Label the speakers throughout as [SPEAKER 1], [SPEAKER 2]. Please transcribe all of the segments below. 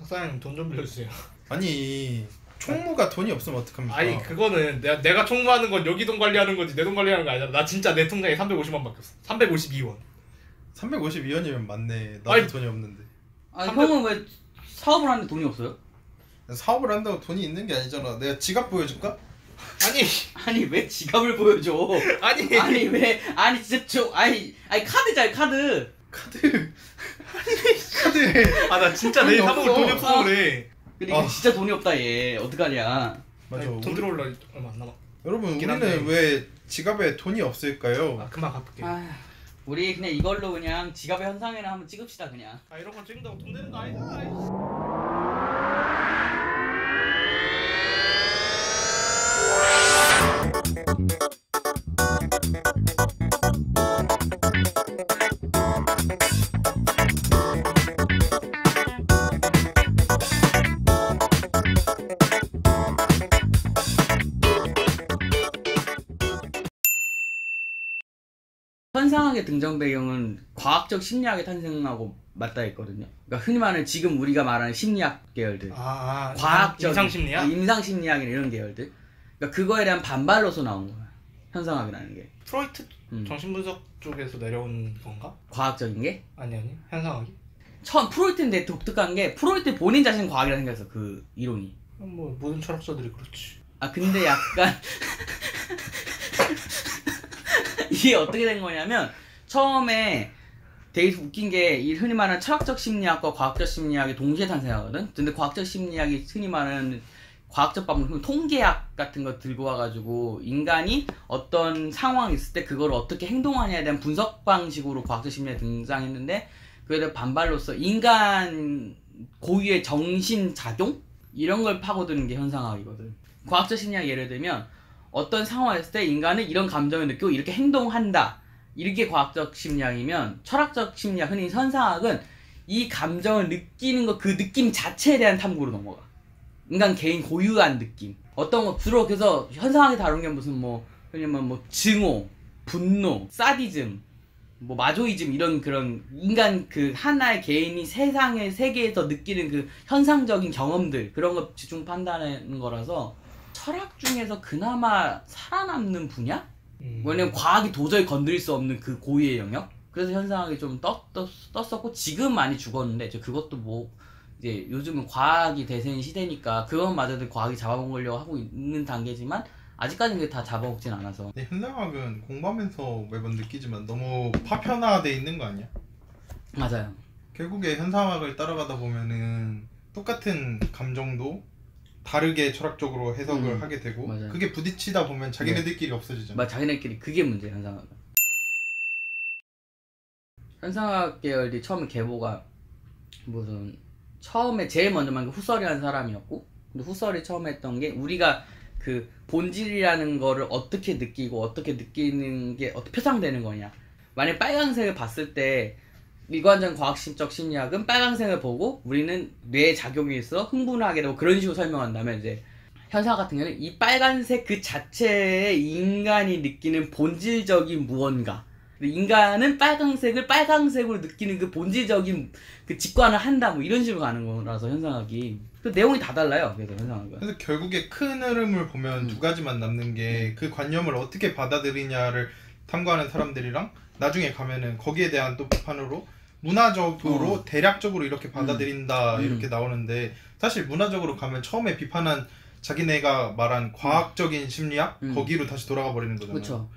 [SPEAKER 1] 사장님 돈 좀 빌려주세요.
[SPEAKER 2] 아니 총무가 돈이 없으면 어떡합니까?
[SPEAKER 1] 아니 그거는 내가 총무하는 건 여기 돈 관리하는 거지 내 돈 관리하는 거 아니잖아. 나 진짜 내 통장에 350원 밖에 없어. 352원.
[SPEAKER 2] 352원이면 맞네. 나도
[SPEAKER 1] 아니,
[SPEAKER 2] 돈이 없는데.
[SPEAKER 3] 아 형은 왜 사업을 하는데 돈이 없어요?
[SPEAKER 2] 사업을 한다고 돈이 있는 게 아니잖아. 내가 지갑 보여줄까?
[SPEAKER 3] 아니 왜 지갑을 보여줘? 아니 왜 아니 진짜 아니 카드잖아 카드.
[SPEAKER 2] 카드.
[SPEAKER 1] 아 나 진짜 내일 사 먹을 돈이 없어서 그래.
[SPEAKER 3] 그러니까 진짜 돈이 없다 얘. 어떡하냐?
[SPEAKER 2] 맞아.
[SPEAKER 1] 아니, 돈 들어올라 얼마 안 남아.
[SPEAKER 2] 여러분 우리는
[SPEAKER 1] 한데.
[SPEAKER 2] 왜 지갑에 돈이 없을까요?
[SPEAKER 1] 아 그만 갚을게.
[SPEAKER 3] 우리 그냥 이걸로 그냥 지갑의 현상이나 한번 찍읍시다 그냥.
[SPEAKER 1] 아 이런 거 찍는다고 돈 되는 거 아니잖아.
[SPEAKER 3] 현상학의 등장 배경은 과학적 심리학의 탄생하고 맞닿아 있거든요. 그러니까 흔히 말하는 지금 우리가 말하는 심리학 계열들, 과학적
[SPEAKER 1] 임상심리학,
[SPEAKER 3] 임상심리학이나 이런 계열들. 그러니까 그거에 대한 반발로서 나온 거야. 현상학이라는 게.
[SPEAKER 1] 프로이트 정신분석 쪽에서 내려온 건가?
[SPEAKER 3] 과학적인 게?
[SPEAKER 1] 아니 현상학이?
[SPEAKER 3] 처음 프로이트인데 독특한 게 프로이트 본인 자신은 과학이라 생각했어. 그 이론이.
[SPEAKER 1] 뭐 모든 철학자들이 그렇지.
[SPEAKER 3] 아 근데 약간 이게 어떻게 된 거냐면 처음에 되게 웃긴 게 이 흔히 말하는 철학적 심리학과 과학적 심리학이 동시에 탄생하거든. 근데 과학적 심리학이 흔히 말하는 과학적 방법, 통계학 같은 거 들고 와가지고 인간이 어떤 상황이 있을 때 그걸 어떻게 행동하냐에 대한 분석 방식으로 과학적 심리학이 등장했는데 그에 대한 반발로서 인간 고유의 정신작용? 이런 걸 파고드는 게 현상학이거든. 과학적 심리학 예를 들면 어떤 상황이 있을 때 인간은 이런 감정을 느끼고 이렇게 행동한다. 이렇게 과학적 심리학이면 철학적 심리학, 흔히 현상학은 이 감정을 느끼는 것, 그 느낌 자체에 대한 탐구로 넘어가. 인간 개인 고유한 느낌. 어떤 거, 주로 그래서 현상학이 다룬 게 무슨 흔히 뭐 증오, 분노, 사디즘, 뭐 마조이즘 이런 그런 인간 그 하나의 개인이 세상의 세계에서 느끼는 그 현상적인 경험들 그런 거 집중 판단하는 거라서 철학 중에서 그나마 살아남는 분야? 왜냐면 과학이 도저히 건드릴 수 없는 그 고유의 영역? 그래서 현상학이 좀 떴었고 지금 많이 죽었는데 이제 그것도 이제 요즘은 과학이 대세인 시대니까 그것마저도 과학이 잡아먹으려고 하고 있는 단계지만 아직까지는 그게 다 잡아먹진 않아서.
[SPEAKER 2] 근데 현상학은 공부하면서 매번 느끼지만 너무 파편화돼 있는 거 아니야?
[SPEAKER 3] 맞아요.
[SPEAKER 2] 결국에 현상학을 따라가다 보면은 똑같은 감정도 다르게 철학적으로 해석을 하게 되고
[SPEAKER 3] 맞아요.
[SPEAKER 2] 그게 부딪히다 보면 자기네들끼리 없어지잖아.
[SPEAKER 3] 자기네끼리 그게 문제야 현상학은. 현상학 계열이 처음에 계보가 처음에 제일 먼저 만든 게 후설이라는 사람이었고 근데 후설이 처음에 했던 게 우리가 그 본질이라는 거를 어떻게 느끼고 어떻게 느끼는 게 어떻게 표상되는 거냐. 만약 빨간색을 봤을 때 미관적 과학적 심리학은 빨간색을 보고 우리는 뇌에 작용이 있어 흥분하게 되고 그런 식으로 설명한다면 이제 현상 같은 경우는 이 빨간색 그 자체에 인간이 느끼는 본질적인 무언가 인간은 빨간색을 빨간색으로 느끼는 그 본질적인 그 직관을 한다 이런 식으로 가는 거라서 현상학이 그 내용이 다 달라요. 그래서 현상학은
[SPEAKER 2] 그래서 결국에 큰 흐름을 보면 두 가지만 남는 게 그 관념을 어떻게 받아들이냐를 탐구하는 사람들이랑 나중에 가면은 거기에 대한 또 비판으로 문화적으로 대략적으로 이렇게 받아들인다 이렇게 나오는데 사실 문화적으로 가면 처음에 비판한 자기네가 말한 과학적인 심리학 거기로 다시 돌아가 버리는 거잖아요.
[SPEAKER 3] 그쵸.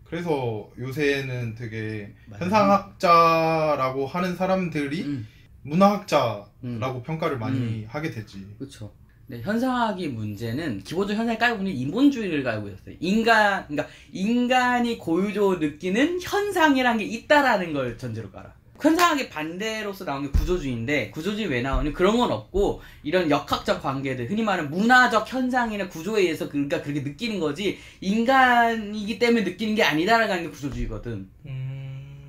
[SPEAKER 2] 그래서 요새는 되게 현상학자라고 하는 사람들이 문화학자라고 평가를 많이 하게 되지.
[SPEAKER 3] 그렇죠. 네, 현상학의 문제는 기본적으로 현상이 깔고 있는 인본주의를 깔고 있었어요. 그러니까 인간이 고유적으로 느끼는 현상이라는 게 있다라는 걸 전제로 깔아. 현상학의 반대로서 나온 게 구조주의인데 구조주의 왜 나오니? 그런 건 없고 이런 역학적 관계들 흔히 말하는 문화적 현상이나 구조에 의해서 그러니까 그렇게 느끼는 거지 인간이기 때문에 느끼는 게 아니다라는 게 구조주의거든.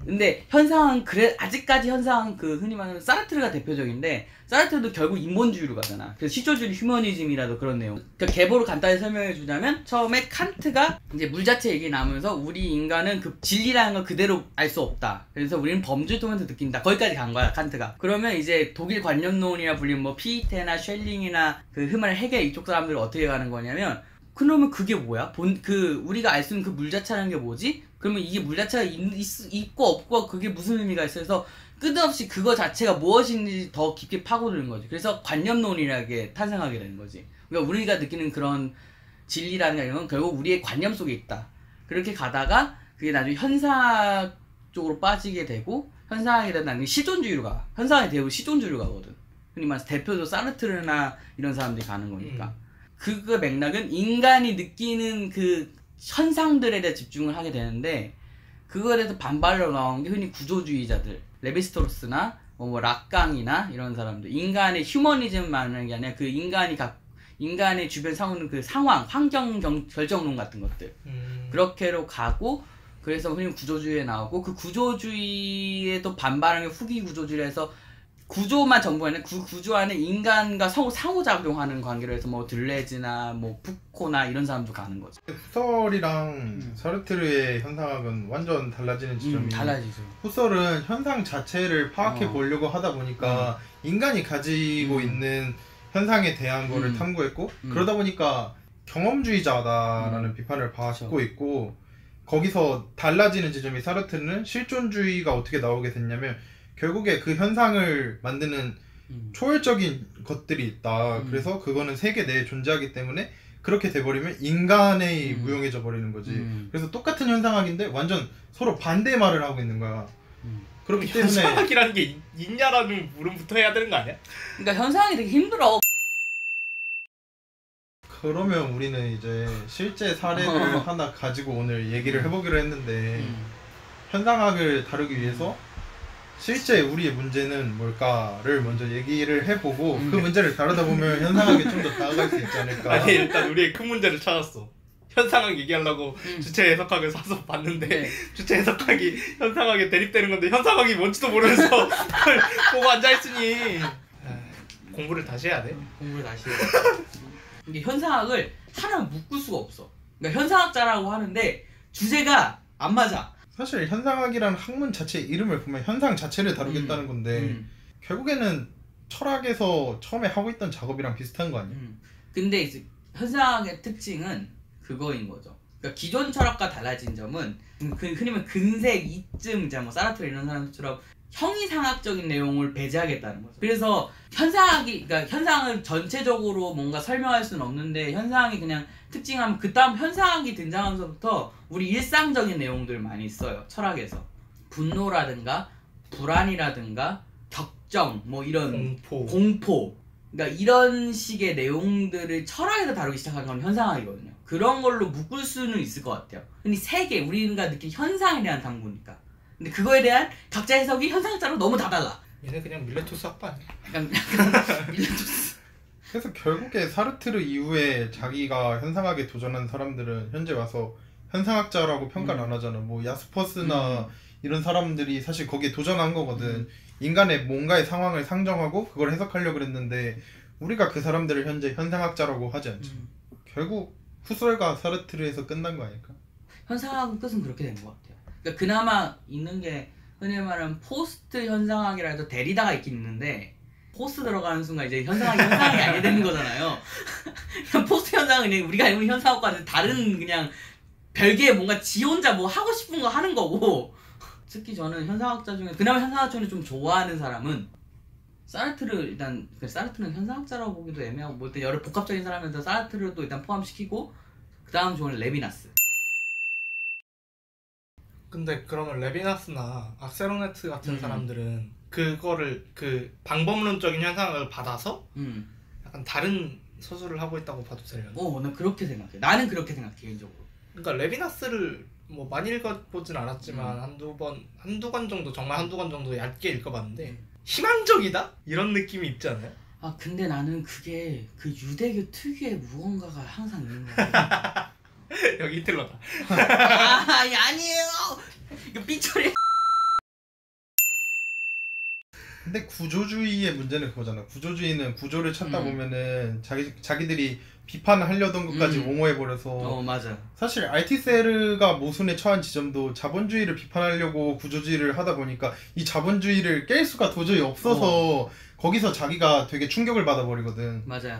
[SPEAKER 3] 근데 현상은 그래 아직까지 현상 그 흔히 말하는 사르트르가 대표적인데 사르트르도 결국 인본주의로 가잖아. 그래서 시초주의 휴머니즘이라도 그런 내용. 그러니까 계보를 간단히 설명해 주자면 처음에 칸트가 이제 물 자체 얘기 나오면서 우리 인간은 그 진리라는 걸 그대로 알 수 없다. 그래서 우리는 범주를 통해서 느낀다. 거기까지 간 거야 칸트가. 그러면 이제 독일 관념론이라 불리는 뭐 피테나 쉘링이나 그 흠을 헤겔 이쪽 사람들은 어떻게 가는 거냐면 그러면 그게 뭐야? 우리가 알 수 있는 그 물 자체라는 게 뭐지? 그러면 이게 물 자체가 있고 없고 그게 무슨 의미가 있어서 끝없이 그거 자체가 무엇인지 더 깊게 파고드는 거지. 그래서 관념론이라는 게 탄생하게 되는 거지. 그러니까 우리가 느끼는 그런 진리라는 건 결국 우리의 관념 속에 있다. 그렇게 가다가 그게 나중에 현상학 쪽으로 빠지게 되고 현상학에 대한 나중에 실존주의로 가. 현상학에 대부분 실존주의로 가거든. 흔히 말해서 대표도 사르트르나 이런 사람들이 가는 거니까. 그 맥락은 인간이 느끼는 그 현상들에 대해 집중을 하게 되는데 그거에 대해서 반발로 나온 게 흔히 구조주의자들 레비스토로스나 뭐 락강이나 이런 사람들 인간의 휴머니즘 말하는 게 아니라 그 인간의 주변 상황 그 상황 환경 결정론 같은 것들 그렇게로 가고 그래서 흔히 구조주의에 나오고 그 구조주의에 또 반발하는 게 후기 구조주의에서 구조만 전부 아니라 그 구조 안에 인간과 상호작용하는 관계로 해서 뭐 들레즈나 뭐 푸코나 이런 사람도 가는 거죠.
[SPEAKER 2] 후설이랑 사르트르의 현상학은 완전 달라지는 지점이
[SPEAKER 3] 달라지죠.
[SPEAKER 2] 후설은 현상 자체를 파악해 보려고 하다 보니까 인간이 가지고 있는 현상에 대한 거를 탐구했고 그러다 보니까 경험주의자다라는 비판을 받고
[SPEAKER 3] 그렇죠.
[SPEAKER 2] 있고 거기서 달라지는 지점이 사르트르는 실존주의가 어떻게 나오게 됐냐면 결국에 그 현상을 만드는 초월적인 것들이 있다. 그래서 그거는 세계 내에 존재하기 때문에 그렇게 돼버리면 인간의 무용해져 버리는 거지. 그래서 똑같은 현상학인데 완전 서로 반대 말을 하고 있는 거야. 그렇기 때문에
[SPEAKER 1] 현상학이라는 게 있냐라는 물음부터 해야 되는 거 아니야?
[SPEAKER 3] 그러니까 현상이 되게 힘들어.
[SPEAKER 2] 그러면 우리는 이제 실제 사례를 하나 가지고 오늘 얘기를 해보기로 했는데 현상학을 다루기 위해서 실제 우리의 문제는 뭘까를 먼저 얘기를 해보고 그 문제를 다루다 보면 현상학에 좀 더 다가갈 수 있지 않을까.
[SPEAKER 1] 아니 일단 우리의 큰 문제를 찾았어. 현상학 얘기하려고 주체 해석학을 사서 봤는데 주체 해석학이 현상학에 대립되는 건데 현상학이 뭔지도 모르면서 그걸 보고 앉아있으니 공부를 다시 해야 돼.
[SPEAKER 3] 공부를 다시 해야 돼. 이게 현상학을 하나 묶을 수가 없어. 그러니까 현상학자라고 하는데 주제가 안 맞아.
[SPEAKER 2] 사실 현상학이라는 학문 자체의 이름을 보면 현상 자체를 다루겠다는 건데 결국에는 철학에서 처음에 하고 있던 작업이랑 비슷한 거 아니야?
[SPEAKER 3] 근데 이제 현상학의 특징은 그거인 거죠. 그러니까 기존 철학과 달라진 점은 흔히 말하면 근색, 이쯤, 이제 뭐 사르트르 이런 사람들처럼 형이상학적인 내용을 배제하겠다는 거죠. 그래서 그러니까 현상을 전체적으로 뭔가 설명할 수는 없는데 현상이 그냥 특징하면 그 다음 현상이 등장하면서부터 우리 일상적인 내용들을 많이 써요. 철학에서 분노라든가 불안이라든가 격정 뭐 이런 공포 그러니까 이런 식의 내용들을 철학에서 다루기 시작한 건 현상학이거든요. 그런 걸로 묶을 수는 있을 것 같아요. 근데 세계 우리가 느낀 현상에 대한 탐구니까. 근데 그거에 대한 각자 해석이 현상학자로 너무 다 달라.
[SPEAKER 1] 얘네 그냥 밀레투스 학파 아니야?
[SPEAKER 3] 약간 밀레투스.
[SPEAKER 2] 그래서 결국에 사르트르 이후에 자기가 현상학에 도전한 사람들은 현재 와서 현상학자라고 평가를 안 하잖아. 뭐 야스퍼스나 이런 사람들이 사실 거기에 도전한 거거든. 인간의 뭔가의 상황을 상정하고 그걸 해석하려고 그랬는데 우리가 그 사람들을 현재 현상학자라고 하지 않죠. 결국 후설과 사르트르에서 끝난 거 아닐까?
[SPEAKER 3] 현상학은 끝은 그렇게 된 것 같아요. 그러니까 그나마 있는 게 흔히 말하는 포스트 현상학이라 해서 데리다가 있긴 있는데 포스트 들어가는 순간 이제 현상이 아니게 되는 거잖아요. 포스트 현상은 그냥 우리가 알고 있는 현상학과는 다른 그냥 별개의 뭔가 지 혼자 뭐 하고 싶은 거 하는 거고 특히 저는 현상학자 중에 그나마 현상학 중에 좀 좋아하는 사람은 사르트르 일단 사르트르는 현상학자라고 보기도 애매하고 뭐 일단 여러 복합적인 사람인데 사르트르도 일단 포함시키고 그 다음 좋아하는 레비나스.
[SPEAKER 1] 근데 그러면 레비나스나 악세로네트 같은 사람들은 그거를 그 방법론적인 현상을 받아서 약간 다른 서술을 하고 있다고 봐도 되려나?
[SPEAKER 3] 난 그렇게 생각해. 나는 그렇게 생각해 개인적으로.
[SPEAKER 1] 그러니까 레비나스를 뭐 많이 읽어보진 않았지만 한두 권 정도 정말 한두 권 정도 얇게 읽어봤는데 희망적이다? 이런 느낌이 있지 않아요?
[SPEAKER 3] 아 근데 나는 그게 그 유대교 특유의 무언가가 항상 있는 거 같아.
[SPEAKER 1] 여기 히틀러다.
[SPEAKER 3] 아니에요. 이거 삐처리.
[SPEAKER 2] 근데 구조주의의 문제는 그거잖아. 구조주의는 구조를 찾다 보면은 자기들이 비판하려던 것까지 옹호해버려서
[SPEAKER 3] 맞아.
[SPEAKER 2] 사실 알티세르가 모순에 처한 지점도 자본주의를 비판하려고 구조주의를 하다 보니까 이 자본주의를 깰 수가 도저히 없어서 거기서 자기가 되게 충격을 받아버리거든.
[SPEAKER 3] 맞아요.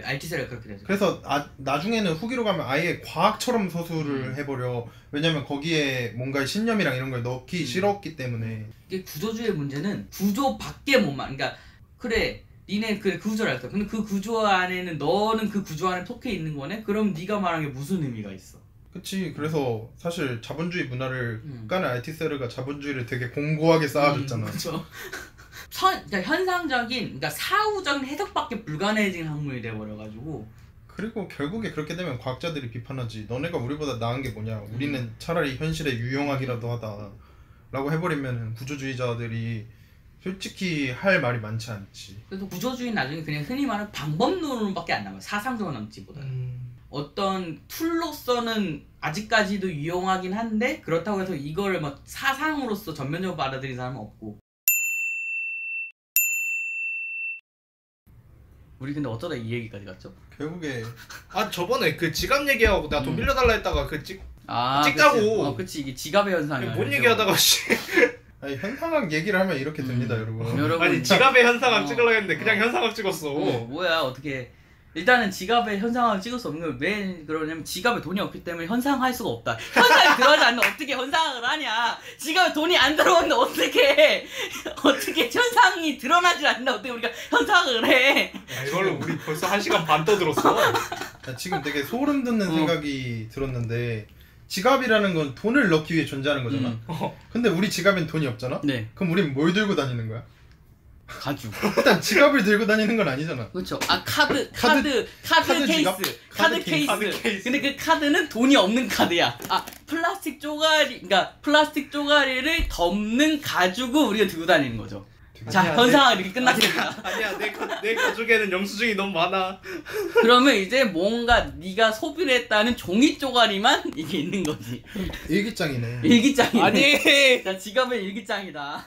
[SPEAKER 3] 알티세르가 그렇게 되죠.
[SPEAKER 2] 그래서 나중에는 후기로 가면 아예 과학처럼 서술을 해버려. 왜냐면 거기에 뭔가 신념이랑 이런 걸 넣기 싫었기 때문에.
[SPEAKER 3] 이게 구조주의의 문제는 구조 밖에 그러니까 그래 니네 그 구조를 알았어. 근데 그 구조 안에는 너는 그 구조 안에 속해 있는 거네? 그럼 네가 말한 게 무슨 의미가 있어?
[SPEAKER 2] 그치. 그래서 사실 자본주의 문화를 까는 알티세르가 자본주의를 되게 공고하게 쌓아줬잖아.
[SPEAKER 3] 그렇죠. 그러니까 현상적인, 그러니까 사후적인 해석밖에 불가능해진 학문이 돼버려가지고.
[SPEAKER 2] 그리고 결국에 그렇게 되면 과학자들이 비판하지. 너네가 우리보다 나은 게 뭐냐. 우리는 차라리 현실에 유용하기라도 하다. 라고 해버리면 구조주의자들이 솔직히 할 말이 많지 않지.
[SPEAKER 3] 그래서 구조주의는 나중에 그냥 흔히 말하는 방법론밖에 안 남아요. 사상적으로 남지보다. 어떤 툴로서는 아직까지도 유용하긴 한데 그렇다고 해서 이걸 막 사상으로서 전면적으로 받아들인 사람은 없고. 우리 근데 어쩌다 이 얘기까지 갔죠?
[SPEAKER 2] 결국에
[SPEAKER 1] 저번에 그 지갑 얘기하고 나 돈 빌려달라 했다가 찍자고.
[SPEAKER 3] 그치 이게 지갑의 현상이야.
[SPEAKER 1] 뭔 얘기하다가
[SPEAKER 2] 아니, 현상학 얘기를 하면 이렇게 됩니다, 여러분.
[SPEAKER 1] 아니 지갑의 현상학 찍으려고 했는데 그냥 현상학 찍었어.
[SPEAKER 3] 뭐야 어떻게. 일단은 지갑에 현상을 찍을 수 없는 걸 왜 그러냐면 지갑에 돈이 없기 때문에 현상할 수가 없다. 현상이 들어가지 않는데 어떻게 현상을 하냐. 지갑에 돈이 안 들어오는데 어떻게 현상이 드러나지 않는데 어떻게 우리가 현상을 해.
[SPEAKER 1] 이걸로 우리 벌써 1시간 반 떠들었어.
[SPEAKER 2] 지금 되게 소름 돋는 생각이 들었는데 지갑이라는 건 돈을 넣기 위해 존재하는 거잖아. 근데 우리 지갑엔 돈이 없잖아?
[SPEAKER 3] 네.
[SPEAKER 2] 그럼 우린 뭘 들고 다니는 거야?
[SPEAKER 3] 가죽.
[SPEAKER 2] 일단 지갑을 들고 다니는 건 아니잖아.
[SPEAKER 3] 그렇죠. 카드 케이스.
[SPEAKER 2] 지갑?
[SPEAKER 3] 카드 케이스. 근데 그 카드는 돈이 없는 카드야. 플라스틱 쪼가리를 덮는 가죽을 우리가 들고 다니는 거죠. 자, 현상은 이렇게 끝났습니다.
[SPEAKER 1] 아니야, 내 가족에는 영수증이 너무 많아.
[SPEAKER 3] 그러면 이제 뭔가 네가 소비를 했다는 종이 쪼가리만 이게 있는 거지.
[SPEAKER 2] 일기장이네.
[SPEAKER 3] 일기장이네.
[SPEAKER 1] 아니.
[SPEAKER 3] 자, 지갑은 일기장이다.